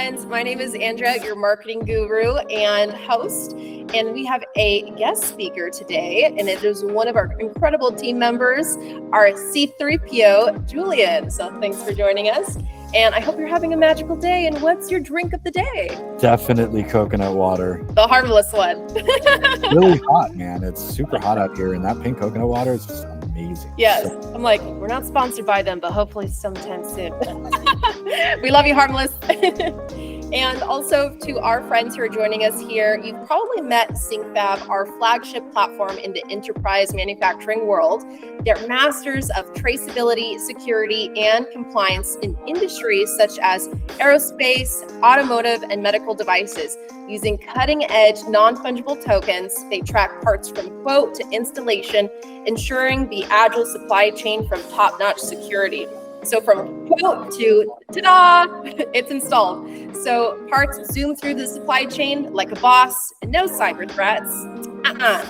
friends. My name is Andrea, your marketing guru and host, and we have a guest speaker today, and it is one of our incredible team members, our C3PO, Julian. So thanks for joining us, and I hope you're having a magical day. And what's your drink of the day? Definitely coconut water. The harmless one. Really hot, man. It's super hot out here, and that pink coconut water is just amazing. Yes, I'm like, we're not sponsored by them, but hopefully sometime soon. We love you, Harmless. And also to our friends who are joining us here, you've probably met SyncFab, our flagship platform in the enterprise manufacturing world. They're masters of traceability, security, and compliance in industries such as aerospace, automotive, and medical devices. Using cutting-edge, non-fungible tokens, they track parts from quote to installation, ensuring the agile supply chain from top-notch security. So from quote to ta-da, it's installed. So parts zoom through the supply chain like a boss, and no cyber threats.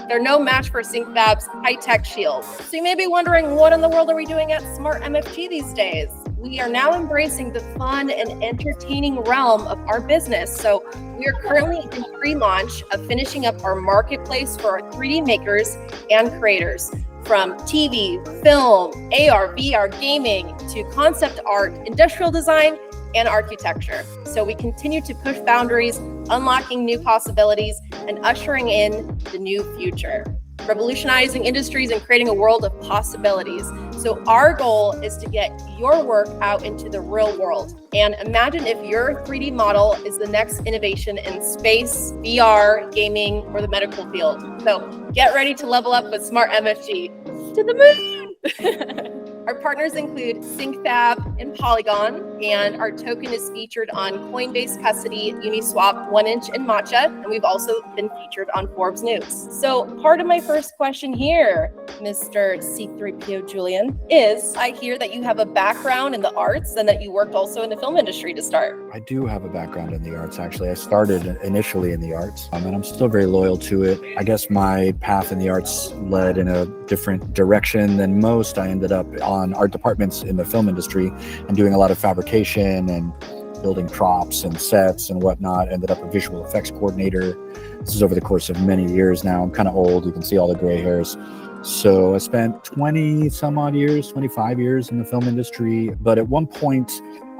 They're no match for SyncFab's high-tech shield. So you may be wondering, what in the world are we doing at Smart MFG these days? We are now embracing the fun and entertaining realm of our business. So we are currently in pre-launch of finishing up our marketplace for our 3D makers and creators. From TV, film, AR, VR, gaming, to concept art, industrial design, and architecture. So we continue to push boundaries, unlocking new possibilities, and ushering in the new future, revolutionizing industries and creating a world of possibilities. So our goal is to get your work out into the real world. And imagine if your 3D model is the next innovation in space, VR, gaming, or the medical field. So get ready to level up with Smart MFG to the moon. Our partners include SyncFab and Polygon, and our token is featured on Coinbase Custody, Uniswap, 1inch, and Matcha, and we've also been featured on Forbes News. So part of my first question here, Mr. C3PO Julian, is I hear that you have a background in the arts and that you worked also in the film industry to start. I do have a background in the arts, actually. I started initially in the arts, and I'm still very loyal to it. I guess my path in the arts led in a different direction than most. I ended up on art departments in the film industry and doing a lot of fabrication and building props and sets and whatnot. Ended up a visual effects coordinator. This is over the course of many years now. I'm kind of old. You can see all the gray hairs. So I spent 20 some odd years, 25 years in the film industry. But at one point,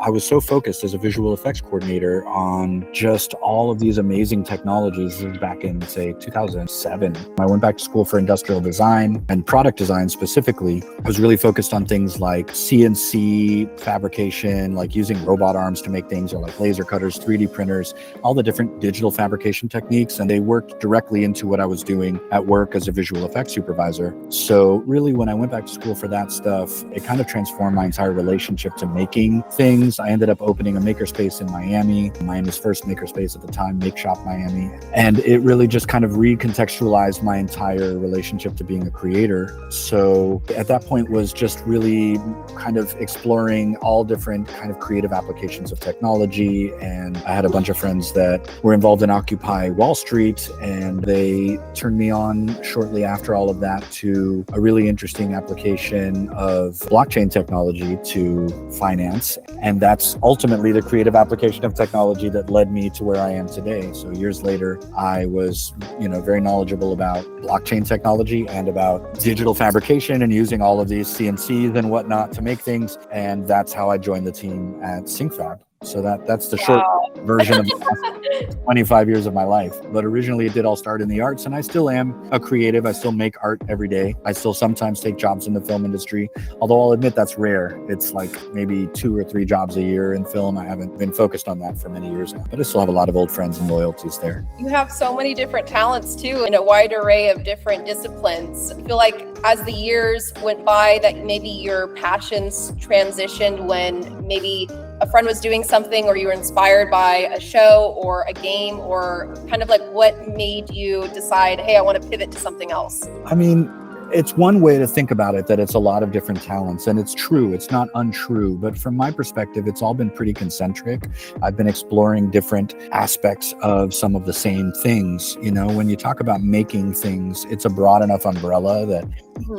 I was so focused as a visual effects coordinator on just all of these amazing technologies. This was back in, say, 2007. I went back to school for industrial design and product design specifically. I was really focused on things like CNC fabrication, like using robot arms to make things, or like laser cutters, 3D printers, all the different digital fabrication techniques. And they worked directly into what I was doing at work as a visual effects supervisor. So really, when I went back to school for that stuff, it kind of transformed my entire relationship to making things. I ended up opening a makerspace in Miami's first makerspace at the time, Make Shop Miami. And it really just kind of recontextualized my entire relationship to being a creator. So at that point was just really kind of exploring all different kind of creative applications of technology. And I had a bunch of friends that were involved in Occupy Wall Street, and they turned me on shortly after all of that to a really interesting application of blockchain technology to finance. And that's ultimately the creative application of technology that led me to where I am today. So years later, I was, very knowledgeable about blockchain technology and about digital fabrication and using all of these CNCs and whatnot to make things. And that's how I joined the team at SyncFab. So that's the short version of the last 25 years of my life. But originally it did all start in the arts, and I still am a creative. I still make art every day. I still sometimes take jobs in the film industry, although I'll admit that's rare. It's like maybe 2 or 3 jobs a year in film. I haven't been focused on that for many years now, but I still have a lot of old friends and loyalties there. You have so many different talents too, in a wide array of different disciplines. I feel like as the years went by that maybe your passions transitioned when maybe a friend was doing something, or you were inspired by a show or a game, or kind of like what made you decide, hey, I want to pivot to something else? I mean, It's one way to think about it, that it's a lot of different talents, and it's true. It's not untrue, but from my perspective, it's all been pretty concentric. I've been exploring different aspects of some of the same things. When you talk about making things, it's a broad enough umbrella that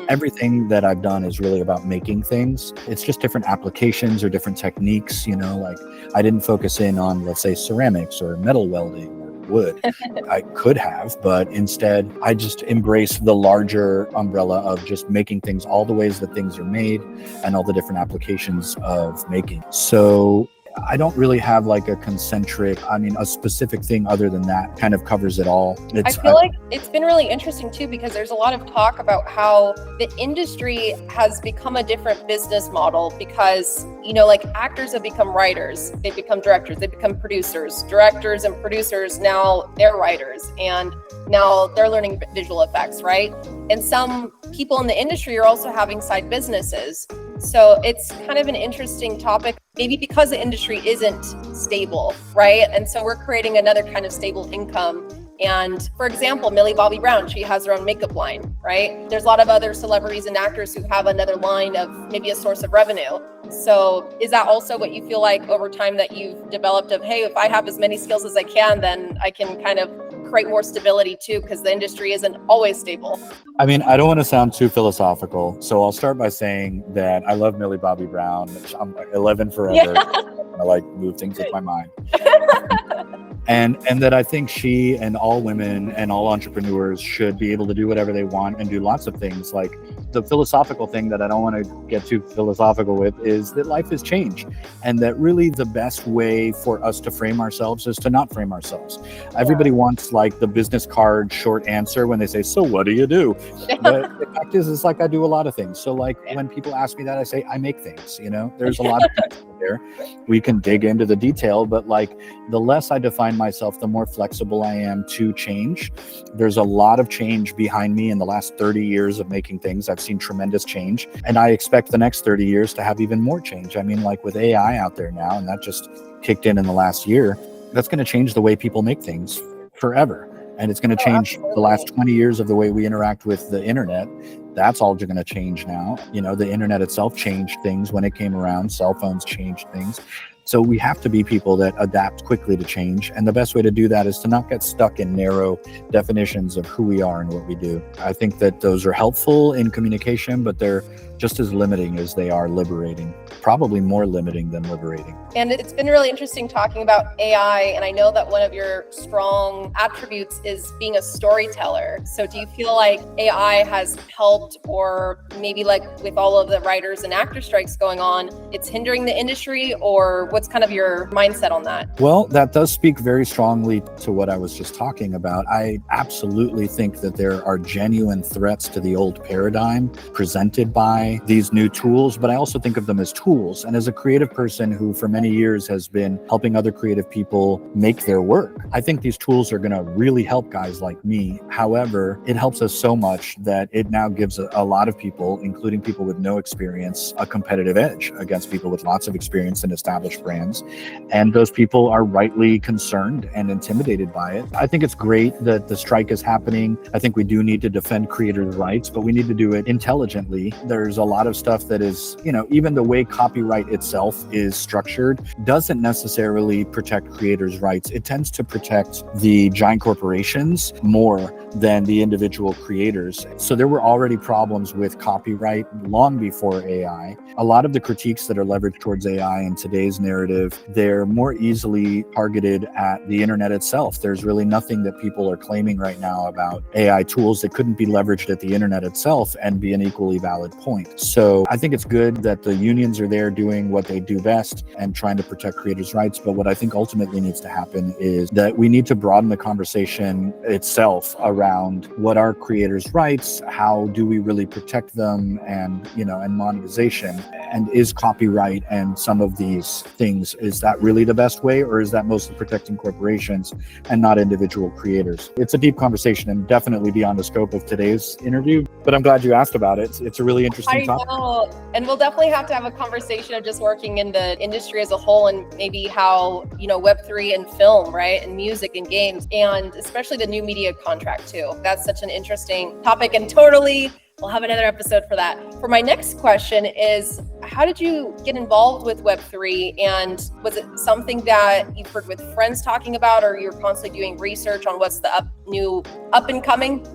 everything that I've done is really about making things. It's just different applications or different techniques. Like I didn't focus in on, let's say, ceramics or metal welding or wood. I could have, but instead I just embraced the larger umbrella of just making things, all the ways that things are made and all the different applications of making. So I don't really have like a specific thing other than that kind of covers it all. I feel like it's been really interesting too, because there's a lot of talk about how the industry has become a different business model because, like actors have become writers, they become directors, they become producers, directors and producers, now they're writers, and now they're learning visual effects, right? And some people in the industry are also having side businesses. So it's kind of an interesting topic, maybe because the industry isn't stable, right? And so we're creating another kind of stable income. And for example, Millie Bobby Brown, she has her own makeup line, right? There's a lot of other celebrities and actors who have another line of maybe a source of revenue. So is that also what you feel like over time that you've developed of, hey, if I have as many skills as I can, then I can kind of create more stability too, because the industry isn't always stable? I don't want to sound too philosophical, so I'll start by saying that I love Millie Bobby Brown. I'm 11 forever. Yeah. I like move things with my mind. And that I think she and all women and all entrepreneurs should be able to do whatever they want and do lots of things. Like the philosophical thing that I don't want to get too philosophical with is that life is change, and that really the best way for us to frame ourselves is to not frame ourselves. Everybody wants like the business card short answer when they say, so what do you do? But the fact is, it's like I do a lot of things. So like when people ask me that, I say I make things. There's a lot of things there. We can dig into the detail, but like the less I define myself, the more flexible I am to change. There's a lot of change behind me in the last 30 years of making things. I've seen tremendous change, and I expect the next 30 years to have even more change. Like with AI out there now, and that just kicked in the last year, that's going to change the way people make things forever. And it's going to change the last 20 years of the way we interact with the internet. That's all going to change now. The internet itself changed things when it came around. Cell phones changed things. So we have to be people that adapt quickly to change. And the best way to do that is to not get stuck in narrow definitions of who we are and what we do. I think that those are helpful in communication, but they're just as limiting as they are liberating, probably more limiting than liberating. And it's been really interesting talking about AI. And I know that one of your strong attributes is being a storyteller. So do you feel like AI has helped, or maybe like with all of the writers and actor strikes going on, it's hindering the industry, or what's kind of your mindset on that? Well, that does speak very strongly to what I was just talking about. I absolutely think that there are genuine threats to the old paradigm presented by these new tools, but I also think of them as tools. And as a creative person who for many years has been helping other creative people make their work, I think these tools are going to really help guys like me. However, it helps us so much that it now gives a lot of people, including people with no experience, a competitive edge against people with lots of experience and established brands. And those people are rightly concerned and intimidated by it. I think it's great that the strike is happening. I think we do need to defend creators' rights, but we need to do it intelligently. There's a lot of stuff that is, even the way copyright itself is structured doesn't necessarily protect creators' rights. It tends to protect the giant corporations more than the individual creators. So there were already problems with copyright long before AI. A lot of the critiques that are leveraged towards AI in today's narrative, they're more easily targeted at the internet itself. There's really nothing that people are claiming right now about AI tools that couldn't be leveraged at the internet itself and be an equally valid point. So I think it's good that the unions are there doing what they do best and trying to protect creators' rights. But what I think ultimately needs to happen is that we need to broaden the conversation itself around what are creators' rights, how do we really protect them, and and monetization, and is copyright and some of these things, is that really the best way, or is that mostly protecting corporations and not individual creators? It's a deep conversation and definitely beyond the scope of today's interview, but I'm glad you asked about it. It's a really interesting topic. I know. And we'll definitely have to have a conversation of just working in the industry as a whole, and maybe how, Web3 and film, right? And music and games, and especially the new media contract too. That's such an interesting topic and totally We'll have another episode for that. For my next question is, how did you get involved with Web3? And was it something that you've heard with friends talking about, or you're constantly doing research on what's the up and coming?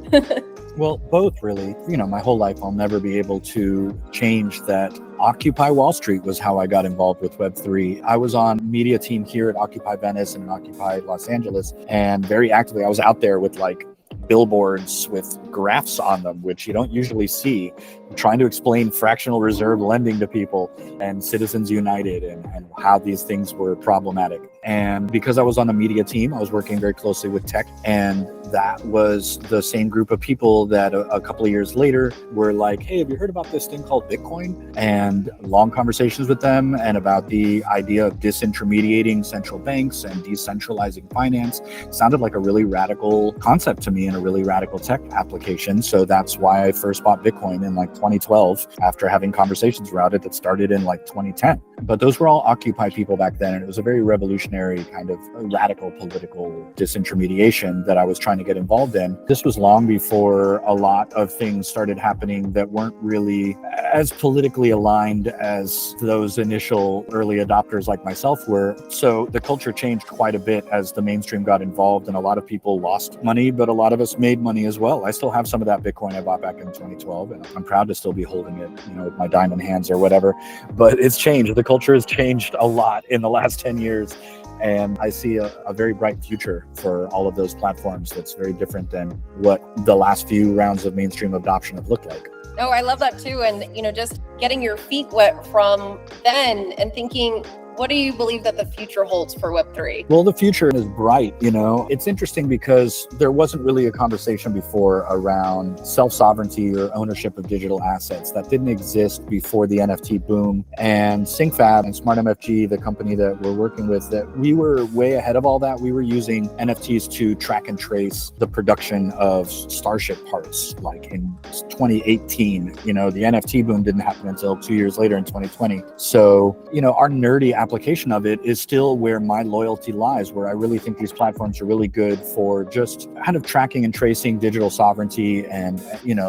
Well, both really. My whole life I'll never be able to change that. Occupy Wall Street was how I got involved with Web3. I was on media team here at Occupy Venice and Occupy Los Angeles, and very actively I was out there with like billboards with graphs on them, which you don't usually see, trying to explain fractional reserve lending to people and Citizens United and how these things were problematic. And because I was on the media team, I was working very closely with tech, and that was the same group of people that a couple of years later were like, hey, have you heard about this thing called Bitcoin? And long conversations with them and about the idea of disintermediating central banks and decentralizing finance sounded like a really radical concept to me and a really radical tech application. So that's why I first bought Bitcoin in like 2012 after having conversations around it that started in like 2010. But those were all Occupy people back then, and it was a very revolutionary kind of radical political disintermediation that I was trying to get involved in. This was long before a lot of things started happening that weren't really as politically aligned as those initial early adopters like myself were. So the culture changed quite a bit as the mainstream got involved, and a lot of people lost money, but a lot of us made money as well. I still have some of that Bitcoin I bought back in 2012, and I'm proud to still be holding it, with my diamond hands or whatever. But it's changed. The culture has changed a lot in the last 10 years. And I see a very bright future for all of those platforms that's very different than what the last few rounds of mainstream adoption have looked like. Oh, I love that too. And, just getting your feet wet from then and thinking, what do you believe that the future holds for Web3? Well, the future is bright. It's interesting because there wasn't really a conversation before around self-sovereignty or ownership of digital assets. That didn't exist before the NFT boom. And SyncFab and SmartMFG, the company that we're working with, that we were way ahead of all that. We were using NFTs to track and trace the production of Starship parts. Like in 2018, the NFT boom didn't happen until 2 years later in 2020. So, our nerdy application of it is still where my loyalty lies, where I really think these platforms are really good for just kind of tracking and tracing digital sovereignty and,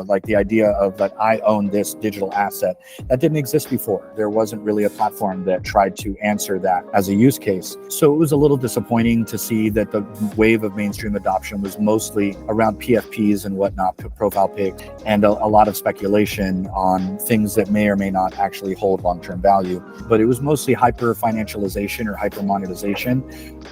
like the idea of that I own this digital asset. That didn't exist before. There wasn't really a platform that tried to answer that as a use case. So it was a little disappointing to see that the wave of mainstream adoption was mostly around PFPs and whatnot, profile pics, and a lot of speculation on things that may or may not actually hold long-term value. But it was mostly hyper-financialization or hyper-monetization,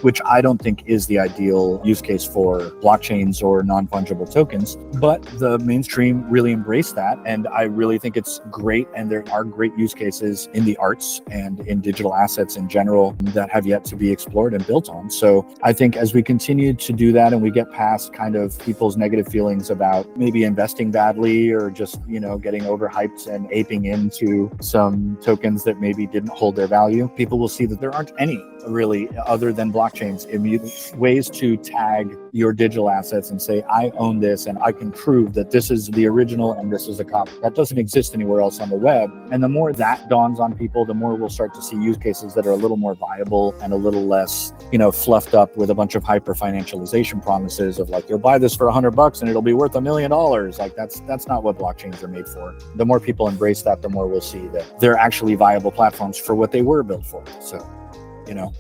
which I don't think is the ideal use case for blockchains or non-fungible tokens. But the mainstream really embraced that, and I really think it's great, and there are great use cases in the arts and in digital assets in general that have yet to be explored and built on. So I think as we continue to do that and we get past kind of people's negative feelings about maybe investing badly or just, getting overhyped and aping into some tokens that maybe didn't hold their value, people will see that there aren't any really other than blockchains ways to tag your digital assets and say, I own this and I can prove that this is the original and this is a copy. That doesn't exist anywhere else on the web. And the more that dawns on people, the more we'll start to see use cases that are a little more viable and a little less, fluffed up with a bunch of hyper financialization promises of like, you'll buy this for $100 and it'll be worth $1 million. Like that's not what blockchains are made for. The more people embrace that, the more we'll see that they're actually viable platforms for what they were built for. So,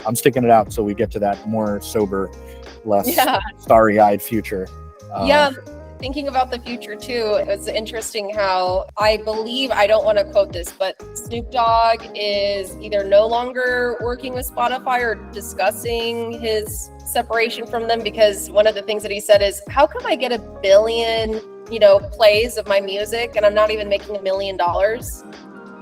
I'm sticking it out so we get to that more sober, less starry-eyed future. Thinking about the future too, it was interesting how I believe, I don't want to quote this, but Snoop Dogg is either no longer working with Spotify or discussing his separation from them, because one of the things that he said is, how come I get 1 billion, plays of my music and I'm not even making $1 million?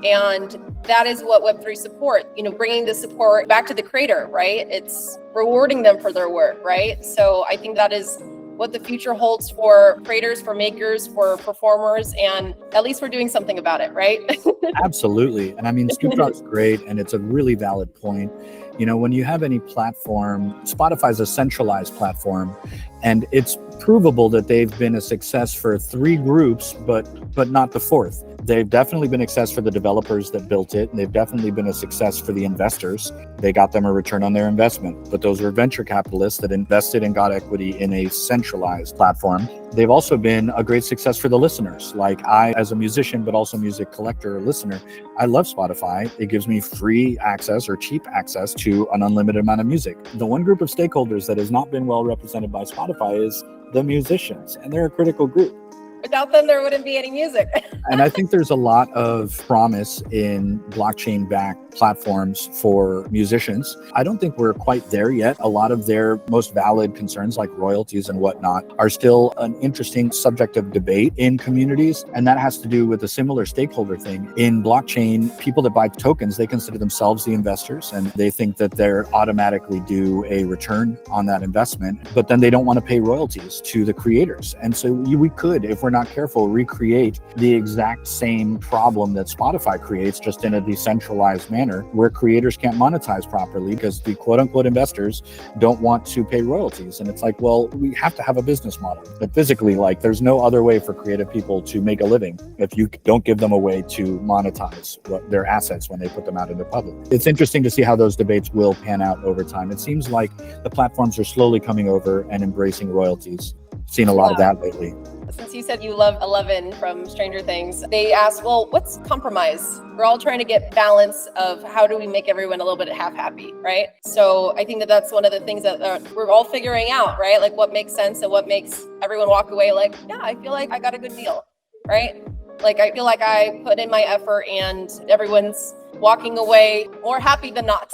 And that is what Web3 support, bringing the support back to the creator, right? It's rewarding them for their work, right? So I think that is what the future holds for creators, for makers, for performers, and at least we're doing something about it, right? Absolutely. And I mean, Snoop Dogg's great, and it's a really valid point. When you have any platform, Spotify's a centralized platform, and it's provable that they've been a success for 3 groups, but not the 4th. They've definitely been a success for the developers that built it, and they've definitely been a success for the investors. They got them a return on their investment, but those were venture capitalists that invested and got equity in a centralized platform. They've also been a great success for the listeners. Like I, as a musician, but also music collector or listener, I love Spotify. It gives me free access or cheap access to an unlimited amount of music. The one group of stakeholders that has not been well represented by Spotify is the musicians, and they're a critical group. Without them, there wouldn't be any music. And I think there's a lot of promise in blockchain-backed platforms for musicians. I don't think we're quite there yet. A lot of their most valid concerns, like royalties and whatnot, are still an interesting subject of debate in communities. And that has to do with a similar stakeholder thing. In blockchain, people that buy tokens, they consider themselves the investors, and they think that they're automatically due a return on that investment, but then they don't want to pay royalties to the creators. And so we could, if we're not careful, recreate the exact same problem that Spotify creates, just in a decentralized manner, where creators can't monetize properly because the quote unquote investors don't want to pay royalties. And it's like, well, we have to have a business model. But physically, like, there's no other way for creative people to make a living if you don't give them a way to monetize their assets when they put them out into public. It's interesting to see how those debates will pan out over time. It seems like the platforms are slowly coming over and embracing royalties. Seen a lot of that lately. Since you said you love 11 from Stranger Things, they asked, well, what's compromise? We're all trying to get balance of how do we make everyone a little bit half happy, right? So I think that that's one of the things that we're all figuring out, right? Like what makes sense and what makes everyone walk away like, yeah, I feel like I got a good deal, right? Like I feel like I put in my effort and everyone's walking away more happy than not.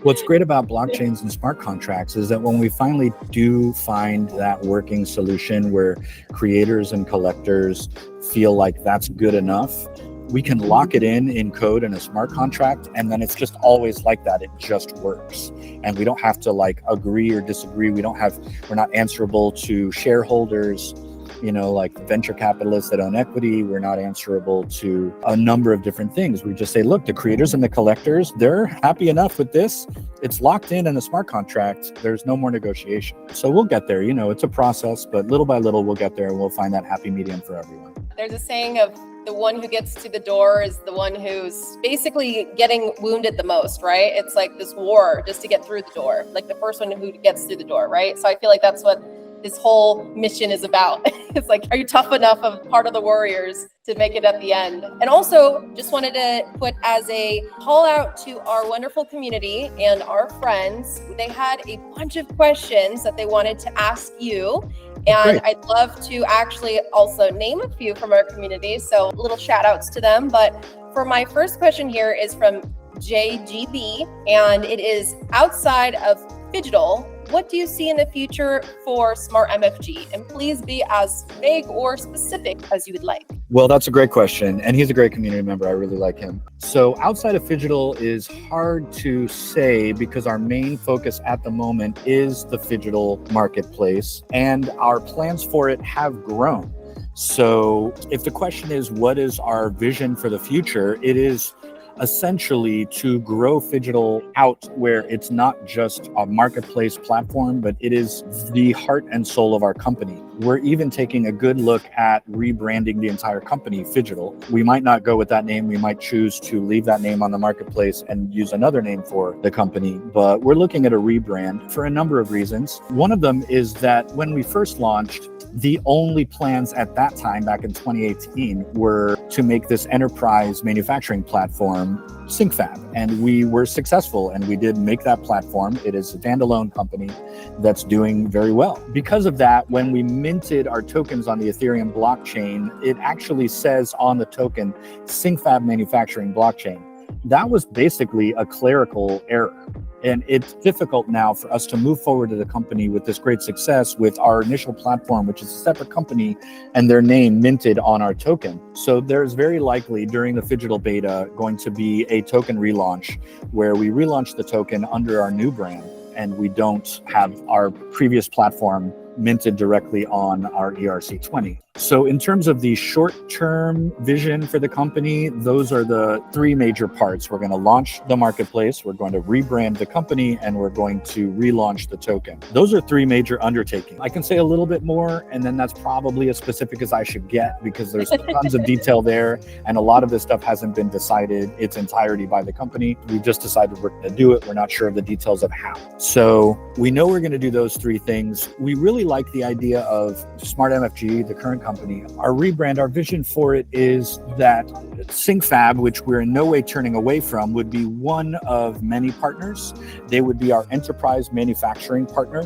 What's great about blockchains and smart contracts is that when we finally do find that working solution where creators and collectors feel like that's good enough, we can lock it in code in a smart contract, and then it's just always like that. It just works. And we don't have to like agree or disagree. We're not answerable to shareholders, like venture capitalists that own equity. We're not answerable to a number of different things. We just say, look, the creators and the collectors, they're happy enough with this. It's locked in a smart contract. There's no more negotiation. So we'll get there. It's a process, but little by little, we'll get there and we'll find that happy medium for everyone. There's a saying of the one who gets to the door is the one who's basically getting wounded the most, right? It's like this war just to get through the door, like the first one who gets through the door, right? So I feel like that's what this whole mission is about. It's like, are you tough enough of part of the warriors to make it at the end? And also just wanted to put as a call out to our wonderful community and our friends. They had a bunch of questions that they wanted to ask you. And Great. I'd love to actually also name a few from our community. So little shout outs to them. But for my first question here is from JGB, and it is outside of Phigital, what do you see in the future for Smart MFG? And please be as vague or specific as you would like. Well, that's a great question. And he's a great community member. I really like him. So outside of Phigital is hard to say because our main focus at the moment is the Phigital marketplace, and our plans for it have grown. So if the question is, what is our vision for the future? It is essentially to grow Phigital out where it's not just a marketplace platform, but it is the heart and soul of our company. We're even taking a good look at rebranding the entire company Phigital. We might not go with that name. We might choose to leave that name on the marketplace and use another name for the company, but we're looking at a rebrand for a number of reasons. One of them is that when we first launched, the only plans at that time, back in 2018, were to make this enterprise manufacturing platform SyncFab. And we were successful, and we did make that platform. It is a standalone company that's doing very well. Because of that, when we minted our tokens on the Ethereum blockchain, it actually says on the token, SyncFab manufacturing blockchain. That was basically a clerical error. And it's difficult now for us to move forward to the company with this great success with our initial platform, which is a separate company, and their name minted on our token. So there's very likely during the Phigital beta going to be a token relaunch where we relaunch the token under our new brand, and we don't have our previous platform minted directly on our ERC20. So in terms of the short-term vision for the company, those are the three major parts. We're going to launch the marketplace, we're going to rebrand the company, and we're going to relaunch the token. Those are three major undertakings. I can say a little bit more, and then that's probably as specific as I should get because there's tons of detail there, and a lot of this stuff hasn't been decided its entirety by the company. We've just decided we're going to do it. We're not sure of the details of how. So we know we're going to do those three things. We really like the idea of Smart MFG, the current company. Our rebrand, our vision for it is that SyncFab, which we're in no way turning away from, would be one of many partners. They would be our enterprise manufacturing partner,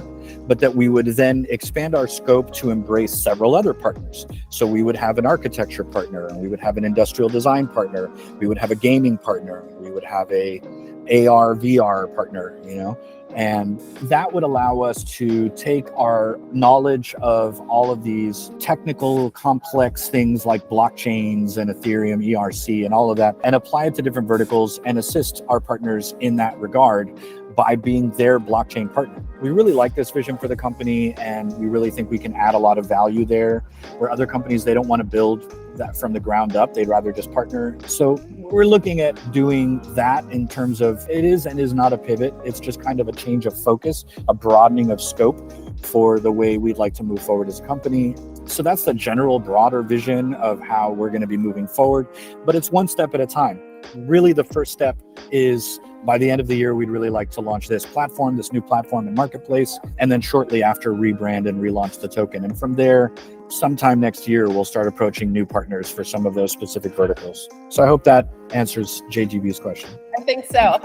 but that we would then expand our scope to embrace several other partners. So we would have an architecture partner, and we would have an industrial design partner, we would have a gaming partner, we would have a AR, VR partner, and that would allow us to take our knowledge of all of these technical, complex things like blockchains and Ethereum, ERC, and all of that, and apply it to different verticals and assist our partners in that regard by being their blockchain partner. We really like this vision for the company, and we really think we can add a lot of value there, where other companies, they don't want to build that from the ground up. They'd rather just partner. So we're looking at doing that in terms of it is and is not a pivot. It's just kind of a change of focus, a broadening of scope for the way we'd like to move forward as a company. So that's the general broader vision of how we're going to be moving forward, but it's one step at a time. Really, the first step is by the end of the year, we'd really like to launch this platform, this new platform and marketplace, and then shortly after rebrand and relaunch the token. And from there, sometime next year, we'll start approaching new partners for some of those specific verticals. So I hope that answers JGB's question. I think so.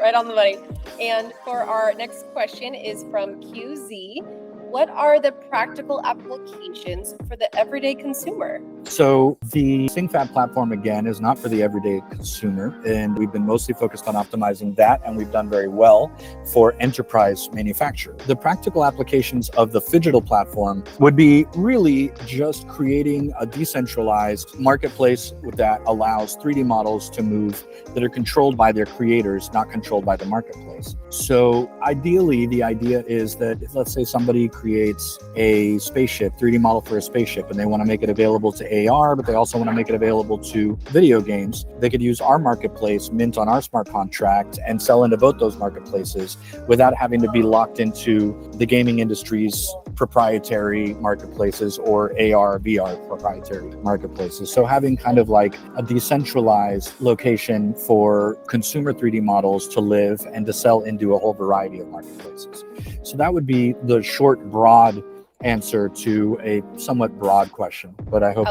Right on the money. And for our next question is from QZ. What are the practical applications for the everyday consumer? So the SyncFab platform, again, is not for the everyday consumer, and we've been mostly focused on optimizing that, and we've done very well for enterprise manufacture. The practical applications of the Phigital platform would be really just creating a decentralized marketplace that allows 3D models to move that are controlled by their creators, not controlled by the marketplace. So ideally, the idea is that, let's say somebody creates a spaceship, 3D model for a spaceship, and they want to make it available to AR, but they also want to make it available to video games. They could use our marketplace, mint on our smart contract, and sell into both those marketplaces without having to be locked into the gaming industry's proprietary marketplaces or AR, VR proprietary marketplaces. So having kind of like a decentralized location for consumer 3D models to live and to sell into a whole variety of marketplaces. So that would be the short, broad answer to a somewhat broad question, but I hope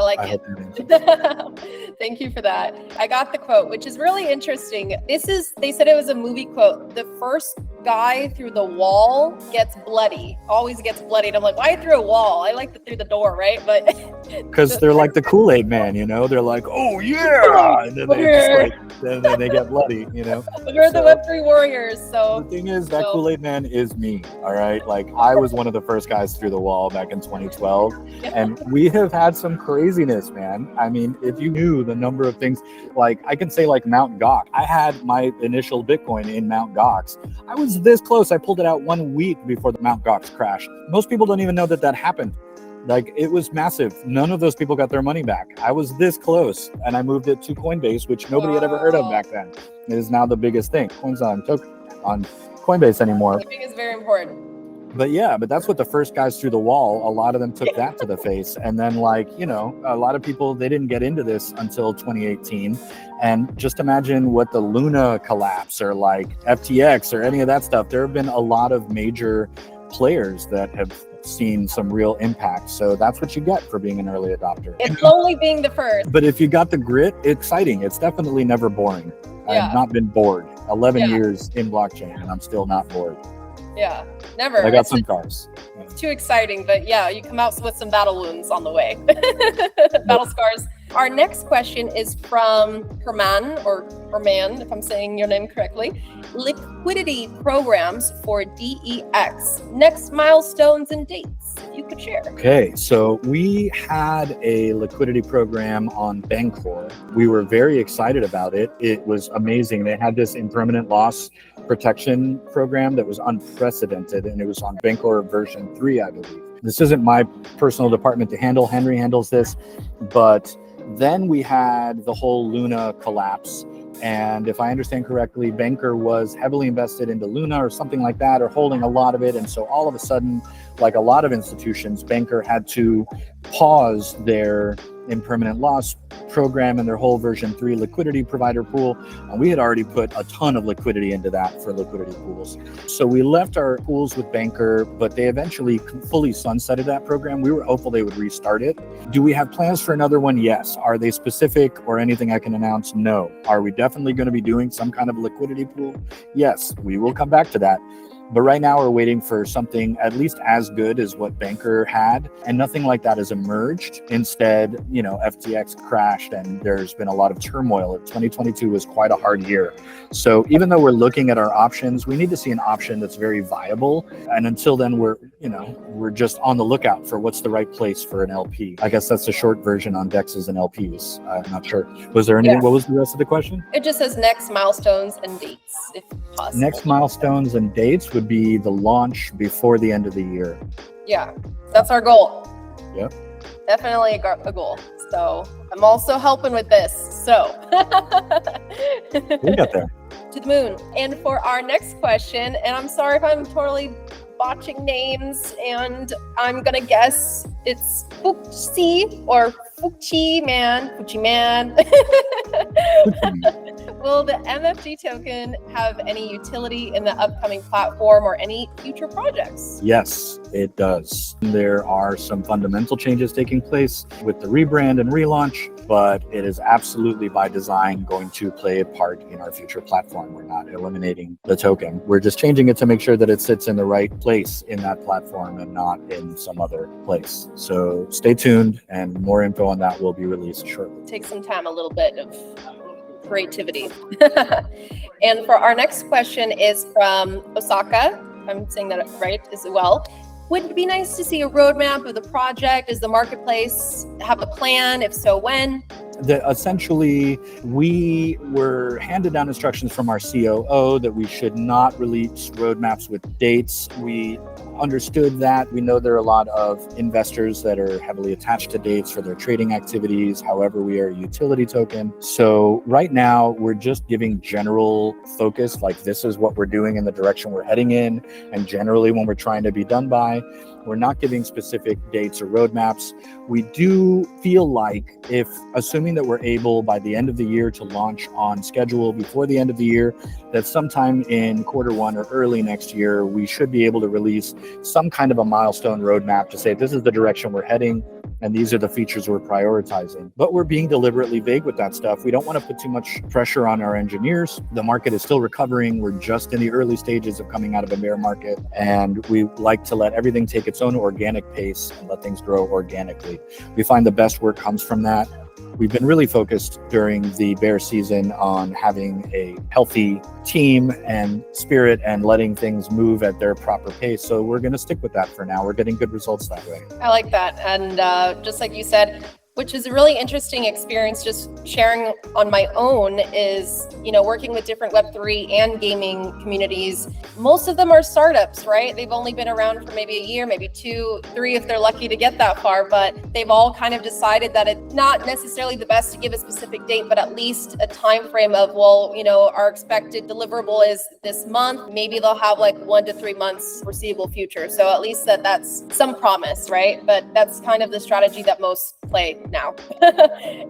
Thank you for that. I got the quote, which is really interesting. They said it was a movie quote. The first guy through the wall gets bloody, always gets bloodied. I'm like, why through a wall? I like through the door, right? But because they're like the Kool-Aid man, they're like, oh yeah, and then they just then they get bloody, But we're the Web3 warriors, so. The thing is, that Kool-Aid man is me, all right? Like, I was one of the first guys through the wall back in 2012, and we have had some craziness, man. I mean, if you knew the number of things, like I can say like Mount Gox. I had my initial Bitcoin in Mount Gox. I was this close. I pulled it out 1 week before the Mount Gox crashed. Most people don't even know that happened. Like, it was massive. None of those people got their money back. I was this close, and I moved it to Coinbase, which nobody had ever heard of back then. It is now the biggest thing. Coins on Coinbase anymore. I think it's very important. But that's what the first guys through the wall, a lot of them took that to the face. And then a lot of people, they didn't get into this until 2018. And just imagine what the Luna collapse or like FTX or any of that stuff. There have been a lot of major players that have seen some real impact. So that's what you get for being an early adopter. It's only being the first. But if you got the grit, exciting. It's definitely never boring. Yeah. I've not been bored. 11 years in blockchain and I'm still not bored. Yeah, never. I got some cars. It's too exciting, but yeah, you come out with some battle wounds on the way. Battle scars. Our next question is from Herman, if I'm saying your name correctly. Liquidity programs for DEX. Next milestones and dates, if you could share. Okay, so we had a liquidity program on Bancor. We were very excited about it. It was amazing. They had this impermanent loss protection program that was unprecedented, and it was on Bancor version 3, I believe. This isn't my personal department to handle. Henry handles this. But then we had the whole Luna collapse. And if I understand correctly, Banker was heavily invested into Luna or something like that, or holding a lot of it. And so all of a sudden, like a lot of institutions, Banker had to pause their impermanent loss program and their whole version 3 liquidity provider pool. And we had already put a ton of liquidity into that for liquidity pools. So we left our pools with Banker, but they eventually fully sunsetted that program. We were hopeful they would restart it. Do we have plans for another one? Yes. Are they specific or anything I can announce? No. Are we definitely going to be doing some kind of liquidity pool? Yes, we will come back to that. But right now we're waiting for something at least as good as what Banker had, and nothing like that has emerged. Instead, FTX crashed and there's been a lot of turmoil. 2022 was quite a hard year. So even though we're looking at our options, we need to see an option that's very viable. And until then, we're just on the lookout for what's the right place for an LP. I guess that's the short version on DEXs and LPs. I'm not sure. Was there anything? Yeah. What was the rest of the question? It just says next milestones and dates, if possible. Next milestones and dates would be the launch before the end of the year. Yeah, that's our goal. Yep. Definitely a goal. So I'm also helping with this. So we got there. To the moon. And for our next question, and I'm sorry if I'm totally botching names, and I'm gonna guess it's Fucsie or Fucsie Man. Will the MFG token have any utility in the upcoming platform or any future projects? Yes, it does. There are some fundamental changes taking place with the rebrand and relaunch, but it is absolutely by design going to play a part in our future platform. We're not eliminating the token. We're just changing it to make sure that it sits in the right place in that platform and not in some other place. So stay tuned, and more info on that will be released shortly. Take some time, a little bit of creativity. And for our next question is from Osaka. I'm saying that right as well. Would it be nice to see a roadmap of the project? Does the marketplace have a plan? If so, when? Essentially, we were handed down instructions from our COO that we should not release roadmaps with dates. We understood that. We know there are a lot of investors that are heavily attached to dates for their trading activities. However, we are a utility token. So right now, we're just giving general focus, like this is what we're doing in the direction we're heading in, and generally when we're trying to be done by. We're not giving specific dates or roadmaps. We do feel like assuming that we're able by the end of the year to launch on schedule before the end of the year, that sometime in Q1 or early next year, we should be able to release some kind of a milestone roadmap to say, this is the direction we're heading, and these are the features we're prioritizing. But we're being deliberately vague with that stuff. We don't want to put too much pressure on our engineers. The market is still recovering. We're just in the early stages of coming out of a bear market, and we like to let everything take its own organic pace and let things grow organically. We find the best work comes from that. We've been really focused during the bear season on having a healthy team and spirit and letting things move at their proper pace. So we're going to stick with that for now. We're getting good results that way. I like that. And just like you said, which is a really interesting experience, just sharing on my own, is, working with different Web3 and gaming communities. Most of them are startups, right? They've only been around for maybe a year, maybe 2, 3, if they're lucky to get that far, but they've all kind of decided that it's not necessarily the best to give a specific date, but at least a time frame of, our expected deliverable is this month. Maybe they'll have like 1 to 3 months foreseeable future. So at least that's some promise, right? But that's kind of the strategy that most play now.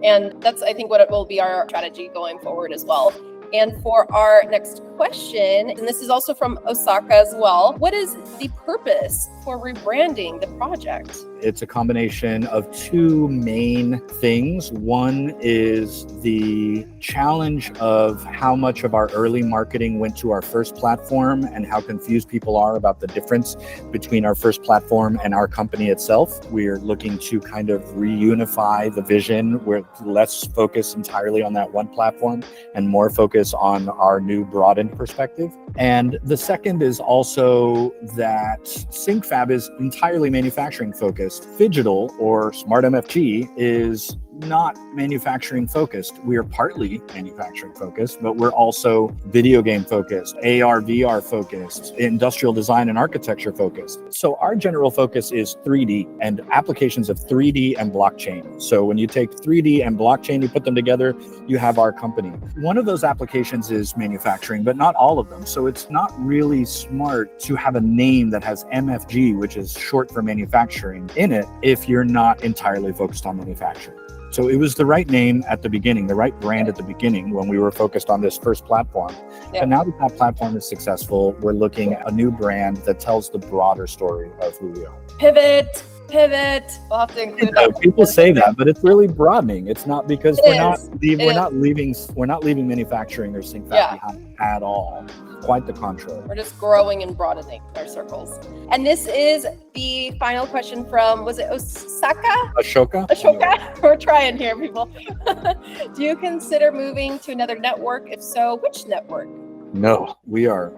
And that's, I think, what it will be our strategy going forward as well. And for our next question, and this is also from Osaka as well, what is the purpose for rebranding the project? It's a combination of 2 main things. One is the challenge of how much of our early marketing went to our first platform and how confused people are about the difference between our first platform and our company itself. We're looking to kind of reunify the vision with less focus entirely on that one platform and more focus on our new broadened perspective. And the second is also that SyncFab is entirely manufacturing focused. Phigital, or Smart MFG, is not manufacturing focused. We are partly manufacturing focused, but we're also video game focused, AR, VR focused, industrial design and architecture focused. So our general focus is 3D and applications of 3D and blockchain. So when you take 3D and blockchain, you put them together, you have our company. One of those applications is manufacturing, but not all of them. So it's not really smart to have a name that has MFG, which is short for manufacturing, in it if you're not entirely focused on manufacturing. So it was the right name at the beginning, the right brand at the beginning when we were focused on this first platform. Yeah. But now that that platform is successful, we're looking at a new brand that tells the broader story of who we are. Pivot. We'll have to include that. People say that, but it's really broadening. It's not because we're not leaving manufacturing or SyncFab behind at all. Quite the contrary. We're just growing and broadening our circles. And this is the final question from, was it Ashoka? We're trying here, people. Do you consider moving to another network? If so, which network? No, we are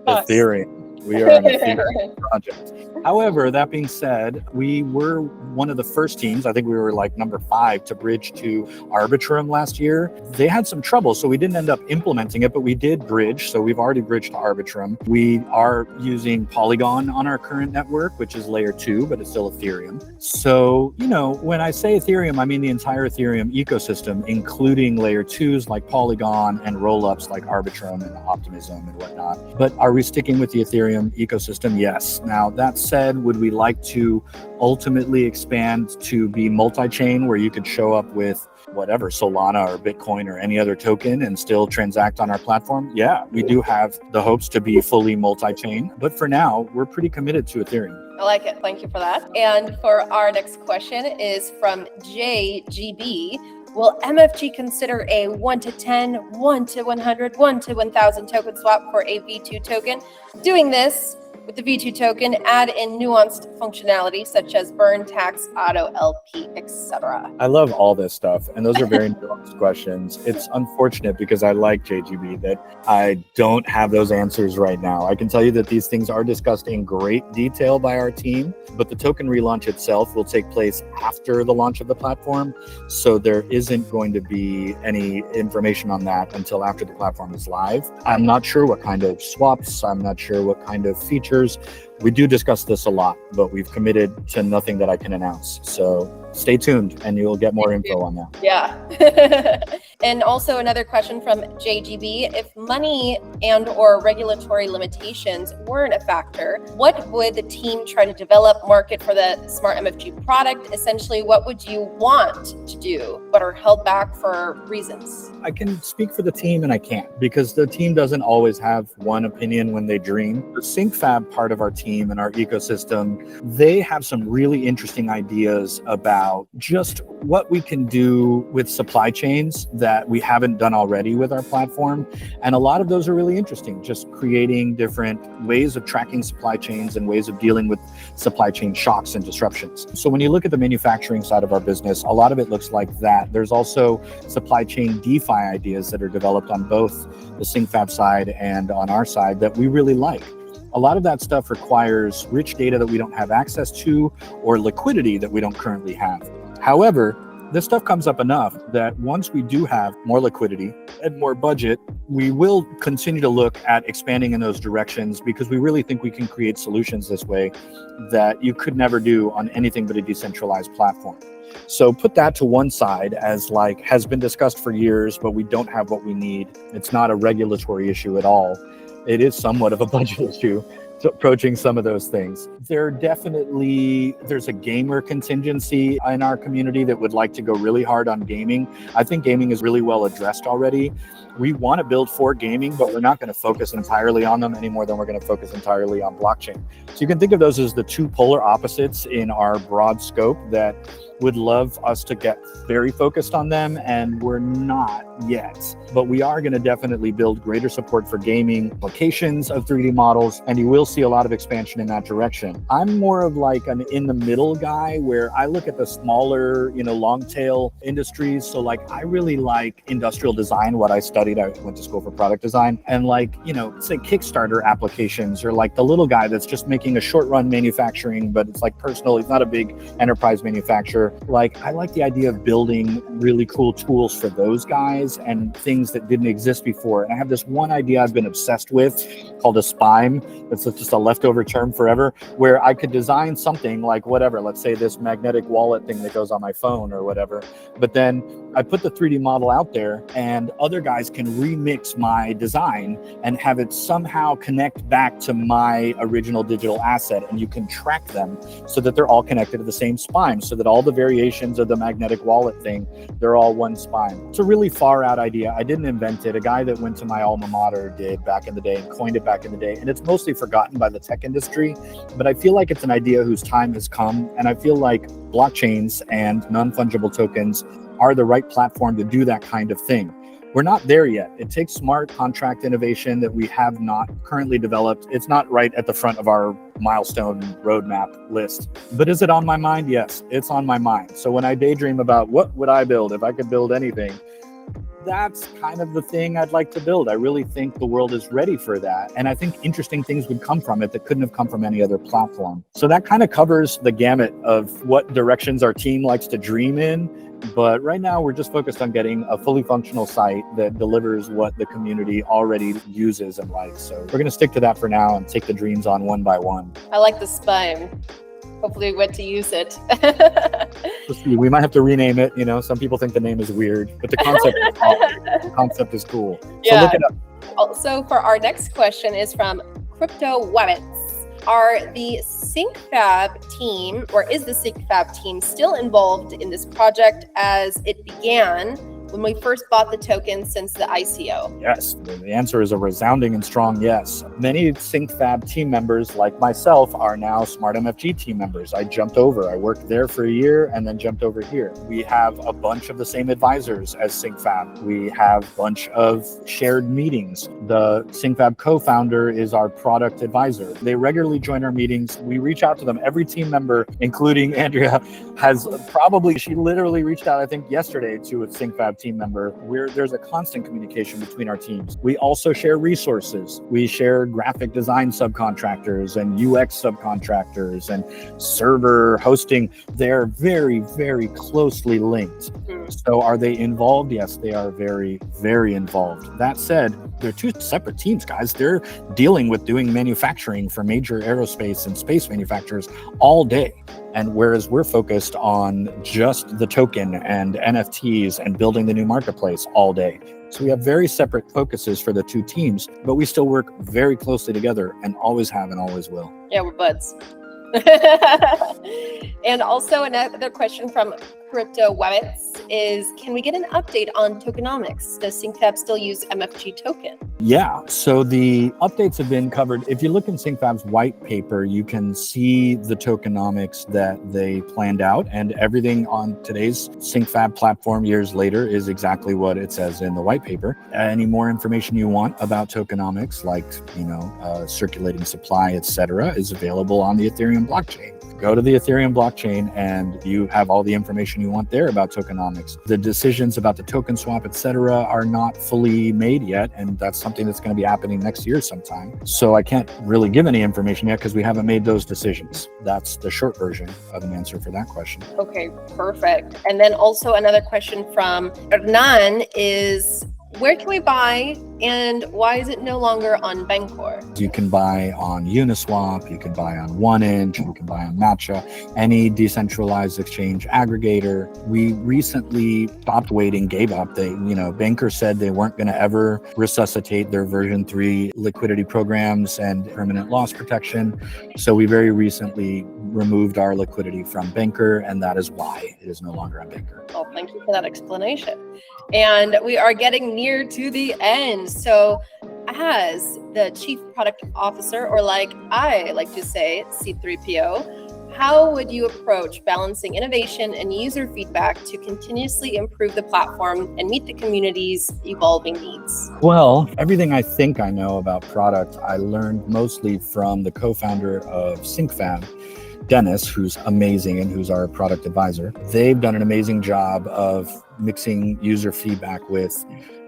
Ethereum. We are an Ethereum project. However, that being said, we were one of the first teams, I think we were like number 5 to bridge to Arbitrum last year. They had some trouble, so we didn't end up implementing it, but we did bridge. So we've already bridged to Arbitrum. We are using Polygon on our current network, which is layer 2, but it's still Ethereum. So, when I say Ethereum, I mean the entire Ethereum ecosystem, including layer 2s like Polygon and rollups like Arbitrum and Optimism and whatnot. But are we sticking with the Ethereum ecosystem? Yes. Now, that said, would we like to ultimately expand to be multi-chain where you could show up with whatever, Solana or Bitcoin or any other token and still transact on our platform? Yeah, we do have the hopes to be fully multi-chain, but for now, we're pretty committed to Ethereum. I like it. Thank you for that. And for our next question is from JGB. Will MFG consider a 1 to 10, 1 to 100, 1 to 1,000 token swap for a V2 token? Doing this with the V2 token, add in nuanced functionality such as burn, tax, auto, LP, etc. I love all this stuff, and those are very nuanced questions. It's unfortunate because I like JGB that I don't have those answers right now. I can tell you that these things are discussed in great detail by our team, but the token relaunch itself will take place after the launch of the platform, so there isn't going to be any information on that until after the platform is live. I'm not sure what kind of swaps, I'm not sure what kind of features. We do discuss this a lot, but we've committed to nothing that I can announce. So stay tuned and you'll get more info on that. Yeah. And also another question from JGB. If money and or regulatory limitations weren't a factor, what would the team try to develop, market for the Smart MFG product? Essentially, what would you want to do, but are held back for reasons? I can speak for the team and I can't, because the team doesn't always have one opinion when they dream. The SyncFab part of our team and our ecosystem, they have some really interesting ideas about just what we can do with supply chains that we haven't done already with our platform. And a lot of those are really interesting, just creating different ways of tracking supply chains and ways of dealing with supply chain shocks and disruptions. So when you look at the manufacturing side of our business, a lot of it looks like that. There's also supply chain DeFi ideas that are developed on both the SyncFab side and on our side that we really like. A lot of that stuff requires rich data that we don't have access to or liquidity that we don't currently have. However, this stuff comes up enough that once we do have more liquidity and more budget, we will continue to look at expanding in those directions because we really think we can create solutions this way that you could never do on anything but a decentralized platform. So put that to one side as like has been discussed for years, but we don't have what we need. It's not a regulatory issue at all. It is somewhat of a budget issue approaching some of those things. There's a gamer contingency in our community that would like to go really hard on gaming. I think gaming is really well addressed already. We want to build for gaming, but we're not going to focus entirely on them any more than we're going to focus entirely on blockchain. So you can think of those as the two polar opposites in our broad scope that would love us to get very focused on them, and we're not yet. But we are going to definitely build greater support for gaming applications of 3D models, and you will see a lot of expansion in that direction. I'm more of like an in-the-middle guy where I look at the smaller, long-tail industries. So like I really like industrial design, what I studied. I went to school for product design, and say Kickstarter applications, or like the little guy that's just making a short-run manufacturing, but it's like personal. He's not a big enterprise manufacturer. where like I like the idea of building really cool tools for those guys and things that didn't exist before. And I have this one idea I've been obsessed with called a spime. It's just a leftover term forever, where I could design something like whatever, let's say this magnetic wallet thing that goes on my phone or whatever. But then I put the 3D model out there and other guys can remix my design and have it somehow connect back to my original digital asset, and you can track them so that they're all connected to the same spine, so that all the variations of the magnetic wallet thing, they're all one spine. It's a really far out idea. I didn't invent it. A guy that went to my alma mater did back in the day and coined it back in the day, and it's mostly forgotten by the tech industry, but I feel like it's an idea whose time has come, and I feel like blockchains and non-fungible tokens are the right platform to do that kind of thing. We're not there yet. It takes smart contract innovation that we have not currently developed. It's not right at the front of our milestone roadmap list. But is it on my mind? Yes, it's on my mind. So when I daydream about what would I build if I could build anything, that's kind of the thing I'd like to build. I really think the world is ready for that. And I think interesting things would come from it that couldn't have come from any other platform. So that kind of covers the gamut of what directions our team likes to dream in. But right now we're just focused on getting a fully functional site that delivers what the community already uses and likes. So we're going to stick to that for now and take the dreams on one by one. I like the spime. Hopefully we get to use it. We might have to rename it. You know, some people think the name is weird, but the concept is cool. Yeah. So look it up. Also, for our next question is from Crypto Webbits. Are the SyncFab team, or is the SyncFab team still involved in this project as it began when we first bought the token since the ICO? Yes, the answer is a resounding and strong yes. Many SyncFab team members, like myself, are now Smart MFG team members. I jumped over. I worked there for a year and then jumped over here. We have a bunch of the same advisors as SyncFab. We have a bunch of shared meetings. The SyncFab co-founder is our product advisor. They regularly join our meetings. We reach out to them. Every team member, including Andrea, she literally reached out, I think, yesterday to a SyncFab team member, where there's a constant communication between our teams. We also share resources. We share graphic design subcontractors and UX subcontractors and server hosting. They're very, very closely linked. So are they involved? Yes, they are very, very involved. That said, they're two separate teams, guys. They're dealing with doing manufacturing for major aerospace and space manufacturers all day. And whereas we're focused on just the token and NFTs and building the new marketplace all day. So we have very separate focuses for the two teams, but we still work very closely together and always have and always will. Yeah, we're buds. And also another question from Crypto Webbits is, can we get an update on tokenomics? Does SyncFab still use MFG token? Yeah, so the updates have been covered. If you look in SyncFab's white paper, you can see the tokenomics that they planned out, and everything on today's SyncFab platform years later is exactly what it says in the white paper. Any more information you want about tokenomics, like, circulating supply, etc., is available on the Ethereum blockchain. Go to the Ethereum blockchain and you have all the information you want there about tokenomics. The decisions about the token swap, etc., are not fully made yet, and that's something that's going to be happening next year sometime. So I can't really give any information yet because we haven't made those decisions. That's the short version of an answer for that question. Okay, perfect. And then also another question from Hernan is, where can we buy and why is it no longer on Bancor? You can buy on Uniswap, you can buy on 1inch, you can buy on Matcha, any decentralized exchange aggregator. We recently stopped waiting, gave up. Banker said they weren't going to ever resuscitate their version 3 liquidity programs and permanent loss protection. So we very recently removed our liquidity from Banker, and that is why it is no longer on Banker. Oh, thank you for that explanation. And we are getting near to the end. So as the Chief Product Officer, or like I like to say, C3PO, how would you approach balancing innovation and user feedback to continuously improve the platform and meet the community's evolving needs? Well, everything I think I know about product, I learned mostly from the co-founder of SyncFab, Dennis, who's amazing and who's our product advisor. They've done an amazing job of mixing user feedback with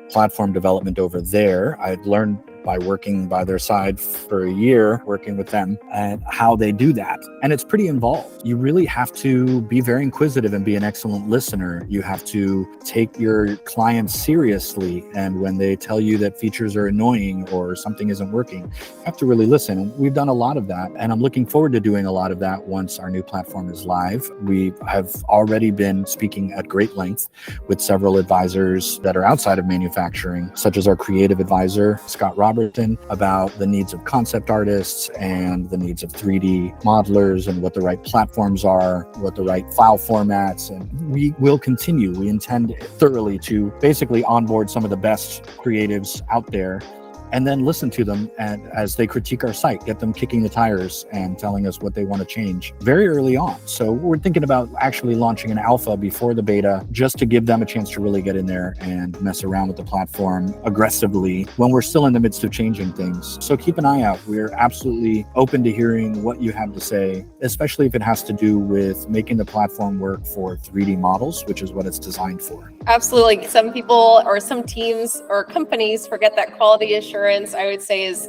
platform development over there. I've learned by working by their side for a year, working with them, and how they do that. And it's pretty involved. You really have to be very inquisitive and be an excellent listener. You have to take your clients seriously. And when they tell you that features are annoying or something isn't working, you have to really listen. And we've done a lot of that. And I'm looking forward to doing a lot of that once our new platform is live. We have already been speaking at great length with several advisors that are outside of manufacturing, such as our creative advisor, Scott Robertson, about the needs of concept artists and the needs of 3D modelers and what the right platforms are, what the right file formats. And we will continue. We intend thoroughly to basically onboard some of the best creatives out there and then listen to them and as they critique our site, get them kicking the tires and telling us what they want to change very early on. So we're thinking about actually launching an alpha before the beta, just to give them a chance to really get in there and mess around with the platform aggressively when we're still in the midst of changing things. So keep an eye out. We're absolutely open to hearing what you have to say, especially if it has to do with making the platform work for 3D models, which is what it's designed for. Absolutely. Some people or some teams or companies forget that quality assurance, I would say, is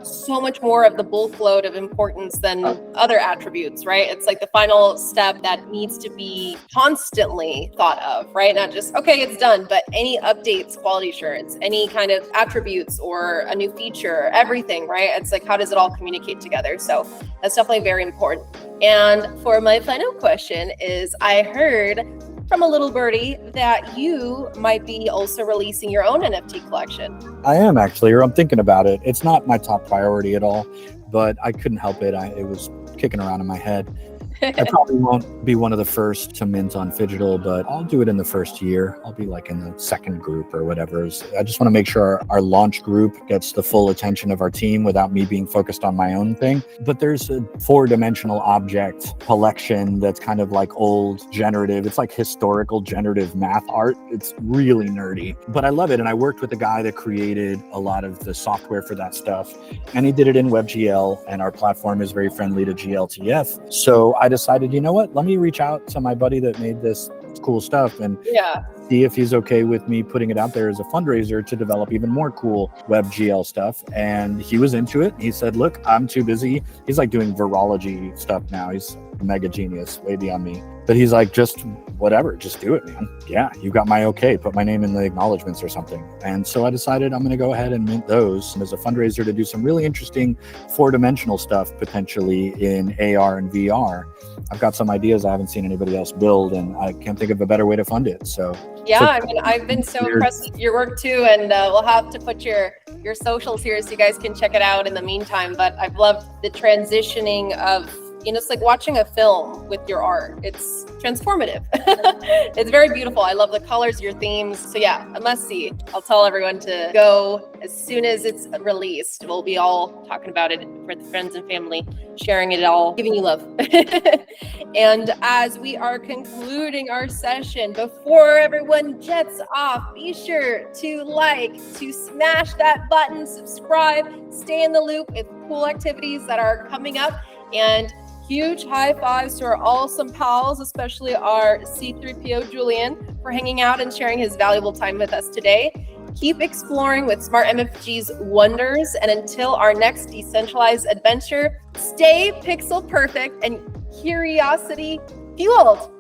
so much more of the bulk load of importance than other attributes, right? It's like the final step that needs to be constantly thought of, right? Not just, okay, it's done, but any updates, quality assurance, any kind of attributes or a new feature, everything, right? It's like, how does it all communicate together? So that's definitely very important. And for my final question is, I heard from a little birdie that you might be also releasing your own NFT collection. I am actually, or I'm thinking about it. It's not my top priority at all, but I couldn't help it. It was kicking around in my head. I probably won't be one of the first to mint on Phigital, but I'll do it in the first year. I'll be like in the second group or whatever. I just want to make sure our launch group gets the full attention of our team without me being focused on my own thing. But there's a 4-dimensional object collection that's kind of like old generative. It's like historical generative math art. It's really nerdy, but I love it. And I worked with a guy that created a lot of the software for that stuff. And he did it in WebGL, and our platform is very friendly to GLTF. So I decided, you know what, let me reach out to my buddy that made this cool stuff and see if he's okay with me putting it out there as a fundraiser to develop even more cool WebGL stuff. And he was into it. He said, look, I'm too busy. He's like doing virology stuff now. He's a mega genius, way beyond me. But he's like, just whatever, just do it, man. Yeah, you got my okay, put my name in the acknowledgements or something. And so I decided I'm going to go ahead and mint those as a fundraiser to do some really interesting 4-dimensional stuff, potentially in AR and VR. I've got some ideas I haven't seen anybody else build, and I can't think of a better way to fund it. So I mean, I've been so impressed with your work too, and we'll have to put your socials here so you guys can check it out in the meantime. But I've loved the transitioning of, it's like watching a film with your art. It's transformative. It's very beautiful. I love the colors, your themes. So yeah, a must see. I'll tell everyone to go as soon as it's released. We'll be all talking about it for the friends and family, sharing it all, giving you love. And as we are concluding our session, before everyone jets off, be sure to to smash that button, subscribe, stay in the loop with cool activities that are coming up, and huge high fives to our awesome pals, especially our C3PO Julian, for hanging out and sharing his valuable time with us today. Keep exploring with Smart MFG's wonders, and until our next decentralized adventure, stay pixel perfect and curiosity fueled.